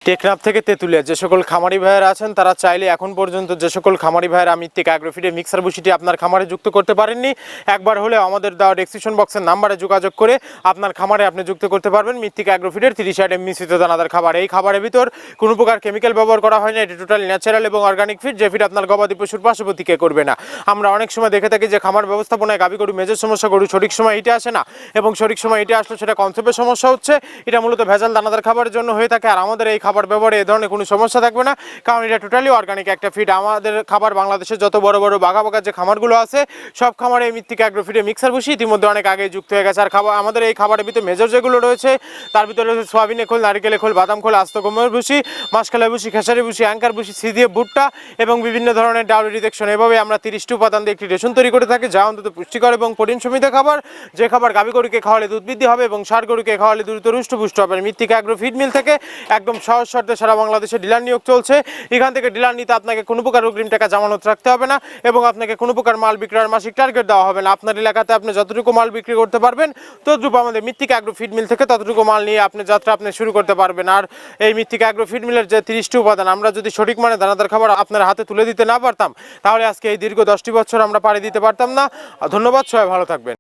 টেকনাফ থেকে তেঁতুলিয়া যে সকল খামারি ভাইয়েরা আছেন তারা চাইলে এখন পর্যন্ত যে সকল খামারি ভাইয়েরা মৃত্তিক অ্যাগ্রোফিডের মিক্সার ভুসিটি আপনার খামারে যুক্ত করতে পারেননি, একবার হলে আমাদের দেওয়া ডেসক্রিপশন বক্সের নাম্বারে যোগাযোগ করে আপনার খামারে আপনি যুক্ত করতে পারবেন মৃত্তিক অ্যাগ্রোফিডের 30 আইটেম মিশ্রিত দানাদার খাবার। এই খাবারের ভিতর কোনো প্রকার কেমিক্যাল ব্যবহার করা হয় না, এটি টোটাল ন্যাচারাল এবং অর্গানিক ফিড, যে ফিড আপনার গবাদি পশুর পার্শ্ববর্তীকে করবে না। আমরা অনেক সময় দেখে থাকি যে খামার ব্যবস্থাপনায় গাভী গরু মেজর সমস্যা, গরু সঠিক সময় হিটে আসে না এবং সঠিক সময় হিটে আসলে সেটা কনসেপ্টের সমস্যা হচ্ছে। এটা মূলত ভেজাল দানাদার খাবারের জন্য হয়ে থাকে। আর আমাদের এই খাবার ব্যবহারে এ ধরনের কোনো সমস্যা থাকবে না, কারণ এটা টোটালি অর্গানিক একটা ফিড। আমাদের খাবার বাংলাদেশের যত বড় বড় বাঘা বাঘা যে খামারগুলো আছে সব খামারে এই মৃত্তিকা অ্যাগ্রোফিডের মিক্সার ভুসি ইতিমধ্যে অনেক আগে যুক্ত হয়ে গেছে। আর খাবার আমাদের এই খাবারের ভিতরে মেজর যেগুলো রয়েছে তার ভিতরে রয়েছে সোয়াবিনের খোল, নারিকেলের খোল, বাদাম খোল, আস্ত গমের ভুসি, মাসকালাই ভুসি, খেসারি ভুসি, অ্যাঙ্কার ভুসি, সিদিয়ে ভুট্টা এবং বিভিন্ন ধরনের ডাউরি রিজেকশন। এভাবে আমরা 30টি উপাদান দিয়ে একটি রেশন তৈরি করে থাকি, যা অন্তত পুষ্টিকর এবং প্রোটিন সমৃদ্ধ খাবার, যে খাবার গাভী গরুকে খাওয়ালে দুধ বৃদ্ধি হবে এবং ষাঁড় গরুকে খাওয়ালে দ্রুত হৃষ্টপুষ্ট হবে। মৃত্তিকা অ্যাগ্রো ফিড মিল থেকে একদম সহজ শর্তে সারা বাংলাদেশে ডিলার নিয়োগ চলছে। এখান থেকে ডিলার নিতে আপনাকে কোনো প্রকার অগ্রিম টাকা জামানত রাখতে হবে না এবং আপনাকে কোনো প্রকার মাল বিক্রয়ের মাসিক টার্গেট দেওয়া হবে না। আপনার এলাকাতে আপনি যতটুকু মাল বিক্রি করতে পারবেন ততটুকু আমাদের মৃত্তিকা অ্যাগ্রো ফিড মিল থেকে ততটুকু মাল নিয়ে আপনি যাত্রা আপনি শুরু করতে পারবেন। আর এই মৃত্তিকা অ্যাগ্রো ফিড মিলের যে 30টি উপাদান আমরা যদি সঠিক মানে দানাদার খাবার আপনার হাতে তুলে দিতে না পারতাম তাহলে আজকে এই দীর্ঘ 10টি বছর আমরা পাড়ি দিতে পারতাম না। ধন্যবাদ, সবাই ভালো থাকবেন।